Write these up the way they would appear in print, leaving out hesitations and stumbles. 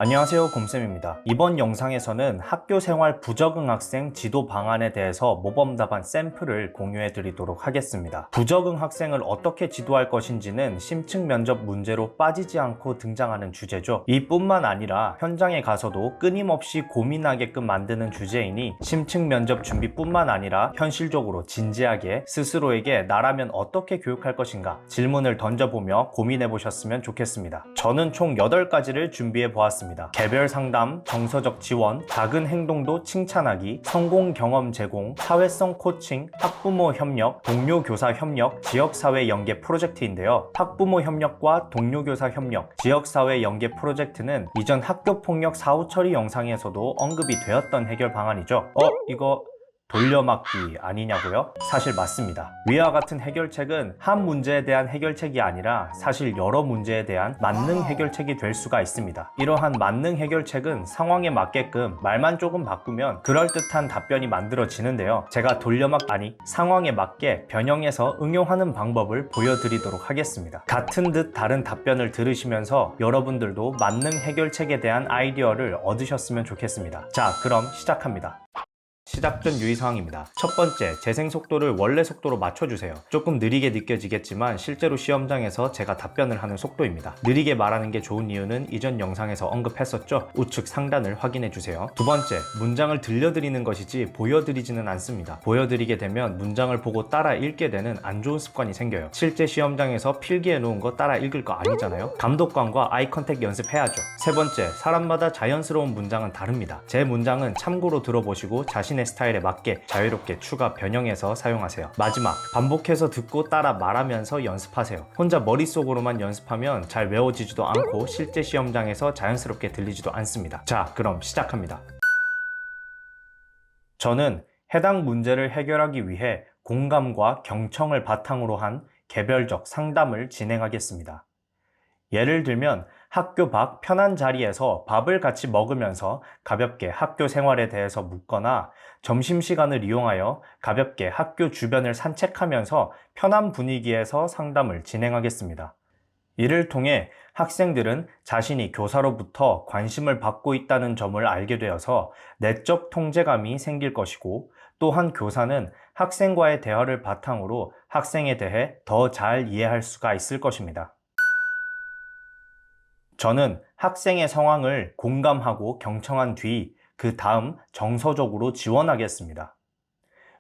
안녕하세요, 곰쌤입니다. 이번 영상에서는 학교 생활 부적응 학생 지도 방안에 대해서 모범 답안 샘플을 공유해 드리도록 하겠습니다. 부적응 학생을 어떻게 지도할 것인지는 심층 면접 문제로 빠지지 않고 등장하는 주제죠. 이뿐만 아니라 현장에 가서도 끊임없이 고민하게끔 만드는 주제이니 심층 면접 준비뿐만 아니라 현실적으로 진지하게 스스로에게 나라면 어떻게 교육할 것인가 질문을 던져보며 고민해 보셨으면 좋겠습니다. 저는 총 8가지를 준비해 보았습니다. 개별 상담, 정서적 지원, 작은 행동도 칭찬하기, 성공 경험 제공, 사회성 코칭, 학부모 협력, 동료 교사 협력, 지역사회 연계 프로젝트인데요. 학부모 협력과 동료 교사 협력, 지역사회 연계 프로젝트는 이전 학교폭력 사후 처리 영상에서도 언급이 되었던 해결 방안이죠. 이거 돌려막기 아니냐고요? 사실 맞습니다. 위와 같은 해결책은 한 문제에 대한 해결책이 아니라 사실 여러 문제에 대한 만능 해결책이 될 수가 있습니다. 이러한 만능 해결책은 상황에 맞게끔 말만 조금 바꾸면 그럴듯한 답변이 만들어지는데요. 제가 상황에 맞게 변형해서 응용하는 방법을 보여드리도록 하겠습니다. 같은 듯 다른 답변을 들으시면서 여러분들도 만능 해결책에 대한 아이디어를 얻으셨으면 좋겠습니다. 자, 그럼 시작합니다. 시작 전 유의사항입니다. 첫 번째, 재생 속도를 원래 속도로 맞춰주세요. 조금 느리게 느껴지겠지만 실제로 시험장에서 제가 답변을 하는 속도입니다. 느리게 말하는 게 좋은 이유는 이전 영상에서 언급했었죠. 우측 상단을 확인해주세요. 두 번째, 문장을 들려드리는 것이지 보여드리지는 않습니다. 보여드리게 되면 문장을 보고 따라 읽게 되는 안 좋은 습관이 생겨요. 실제 시험장에서 필기해 놓은 거 따라 읽을 거 아니잖아요. 감독관과 아이 컨택 연습해야죠. 세 번째, 사람마다 자연스러운 문장은 다릅니다. 제 문장은 참고로 들어보시고 자신의 스타일에 맞게 자유롭게 추가 변형해서 사용하세요. 마지막, 반복해서 듣고 따라 말하면서 연습하세요. 혼자 머릿속으로만 연습하면 잘 외워지지도 않고 실제 시험장에서 자연스럽게 들리지도 않습니다. 자, 그럼 시작합니다. 저는 해당 문제를 해결하기 위해 공감과 경청을 바탕으로 한 개별적 상담을 진행하겠습니다. 예를 들면 학교 밖 편한 자리에서 밥을 같이 먹으면서 가볍게 학교 생활에 대해서 묻거나 점심시간을 이용하여 가볍게 학교 주변을 산책하면서 편한 분위기에서 상담을 진행하겠습니다. 이를 통해 학생들은 자신이 교사로부터 관심을 받고 있다는 점을 알게 되어서 내적 통제감이 생길 것이고, 또한 교사는 학생과의 대화를 바탕으로 학생에 대해 더 잘 이해할 수가 있을 것입니다. 저는 학생의 상황을 공감하고 경청한 뒤 그 다음 정서적으로 지원하겠습니다.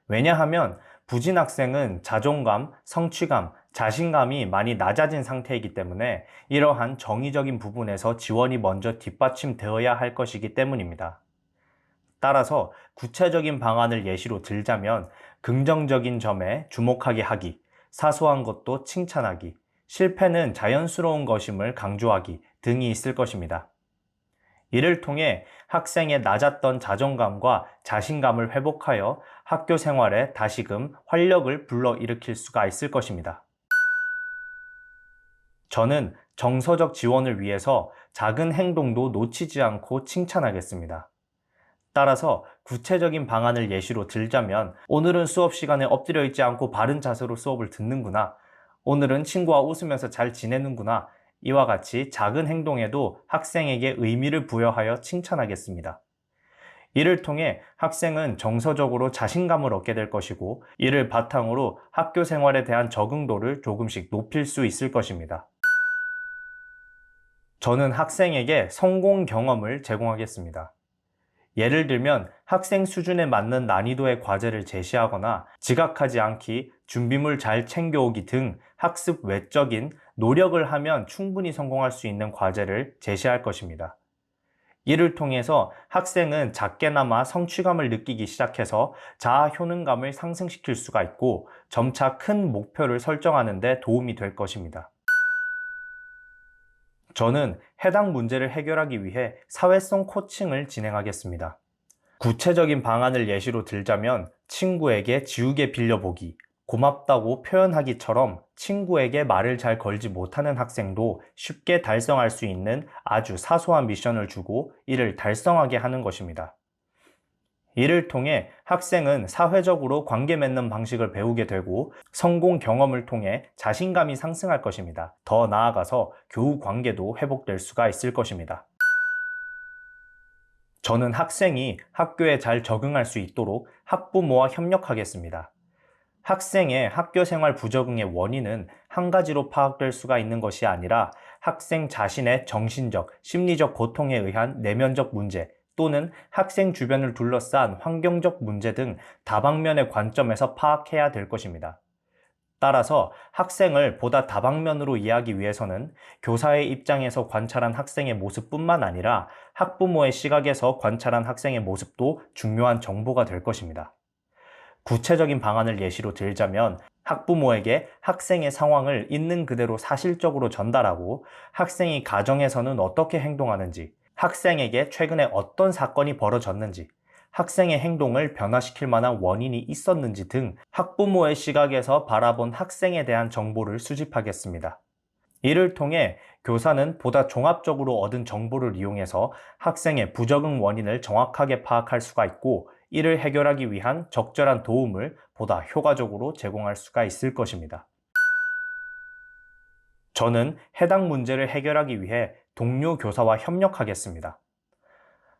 왜냐하면 부진 학생은 자존감, 성취감, 자신감이 많이 낮아진 상태이기 때문에 이러한 정의적인 부분에서 지원이 먼저 뒷받침되어야 할 것이기 때문입니다. 따라서 구체적인 방안을 예시로 들자면 긍정적인 점에 주목하게 하기, 사소한 것도 칭찬하기, 실패는 자연스러운 것임을 강조하기 등이 있을 것입니다. 이를 통해 학생의 낮았던 자존감과 자신감을 회복하여 학교 생활에 다시금 활력을 불러일으킬 수가 있을 것입니다. 저는 정서적 지원을 위해서 작은 행동도 놓치지 않고 칭찬하겠습니다. 따라서 구체적인 방안을 예시로 들자면, 오늘은 수업 시간에 엎드려 있지 않고 바른 자세로 수업을 듣는구나, 오늘은 친구와 웃으면서 잘 지내는구나, 이와 같이 작은 행동에도 학생에게 의미를 부여하여 칭찬하겠습니다. 이를 통해 학생은 정서적으로 자신감을 얻게 될 것이고, 이를 바탕으로 학교 생활에 대한 적응도를 조금씩 높일 수 있을 것입니다. 저는 학생에게 성공 경험을 제공하겠습니다. 예를 들면 학생 수준에 맞는 난이도의 과제를 제시하거나 지각하지 않기, 준비물 잘 챙겨오기 등 학습 외적인 노력을 하면 충분히 성공할 수 있는 과제를 제시할 것입니다. 이를 통해서 학생은 작게나마 성취감을 느끼기 시작해서 자아 효능감을 상승시킬 수가 있고, 점차 큰 목표를 설정하는 데 도움이 될 것입니다. 저는 해당 문제를 해결하기 위해 사회성 코칭을 진행하겠습니다. 구체적인 방안을 예시로 들자면 친구에게 지우개 빌려보기, 고맙다고 표현하기처럼 친구에게 말을 잘 걸지 못하는 학생도 쉽게 달성할 수 있는 아주 사소한 미션을 주고 이를 달성하게 하는 것입니다. 이를 통해 학생은 사회적으로 관계 맺는 방식을 배우게 되고 성공 경험을 통해 자신감이 상승할 것입니다. 더 나아가서 교우 관계도 회복될 수가 있을 것입니다. 저는 학생이 학교에 잘 적응할 수 있도록 학부모와 협력하겠습니다. 학생의 학교 생활 부적응의 원인은 한 가지로 파악될 수가 있는 것이 아니라 학생 자신의 정신적, 심리적 고통에 의한 내면적 문제 또는 학생 주변을 둘러싼 환경적 문제 등 다방면의 관점에서 파악해야 될 것입니다. 따라서 학생을 보다 다방면으로 이해하기 위해서는 교사의 입장에서 관찰한 학생의 모습뿐만 아니라 학부모의 시각에서 관찰한 학생의 모습도 중요한 정보가 될 것입니다. 구체적인 방안을 예시로 들자면 학부모에게 학생의 상황을 있는 그대로 사실적으로 전달하고 학생이 가정에서는 어떻게 행동하는지, 학생에게 최근에 어떤 사건이 벌어졌는지, 학생의 행동을 변화시킬 만한 원인이 있었는지 등 학부모의 시각에서 바라본 학생에 대한 정보를 수집하겠습니다. 이를 통해 교사는 보다 종합적으로 얻은 정보를 이용해서 학생의 부적응 원인을 정확하게 파악할 수가 있고, 이를 해결하기 위한 적절한 도움을 보다 효과적으로 제공할 수가 있을 것입니다. 저는 해당 문제를 해결하기 위해 동료 교사와 협력하겠습니다.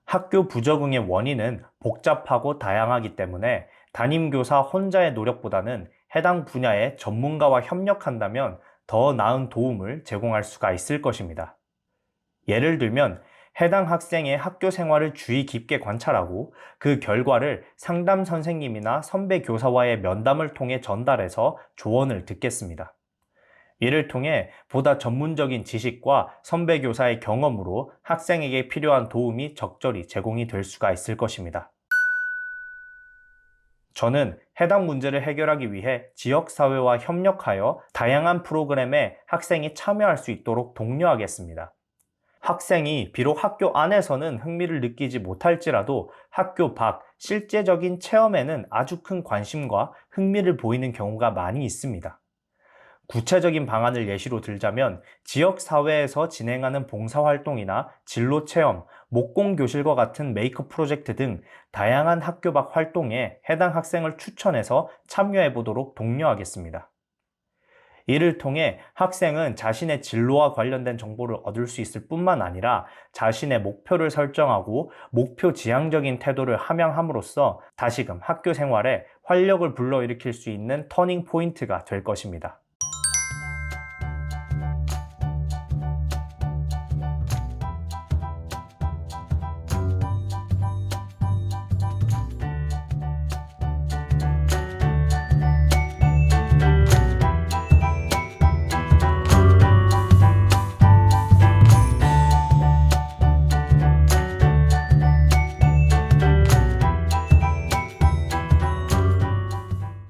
학교 부적응의 원인은 복잡하고 다양하기 때문에 담임교사 혼자의 노력보다는 해당 분야의 전문가와 협력한다면 더 나은 도움을 제공할 수가 있을 것입니다. 예를 들면 해당 학생의 학교 생활을 주의 깊게 관찰하고 그 결과를 상담 선생님이나 선배 교사와의 면담을 통해 전달해서 조언을 듣겠습니다. 이를 통해 보다 전문적인 지식과 선배 교사의 경험으로 학생에게 필요한 도움이 적절히 제공이 될 수가 있을 것입니다. 저는 해당 문제를 해결하기 위해 지역사회와 협력하여 다양한 프로그램에 학생이 참여할 수 있도록 독려하겠습니다. 학생이 비록 학교 안에서는 흥미를 느끼지 못할지라도 학교 밖 실제적인 체험에는 아주 큰 관심과 흥미를 보이는 경우가 많이 있습니다. 구체적인 방안을 예시로 들자면 지역사회에서 진행하는 봉사활동이나 진로체험, 목공교실과 같은 메이크업 프로젝트 등 다양한 학교 밖 활동에 해당 학생을 추천해서 참여해 보도록 독려하겠습니다. 이를 통해 학생은 자신의 진로와 관련된 정보를 얻을 수 있을 뿐만 아니라 자신의 목표를 설정하고 목표 지향적인 태도를 함양함으로써 다시금 학교 생활에 활력을 불러일으킬 수 있는 터닝 포인트가 될 것입니다.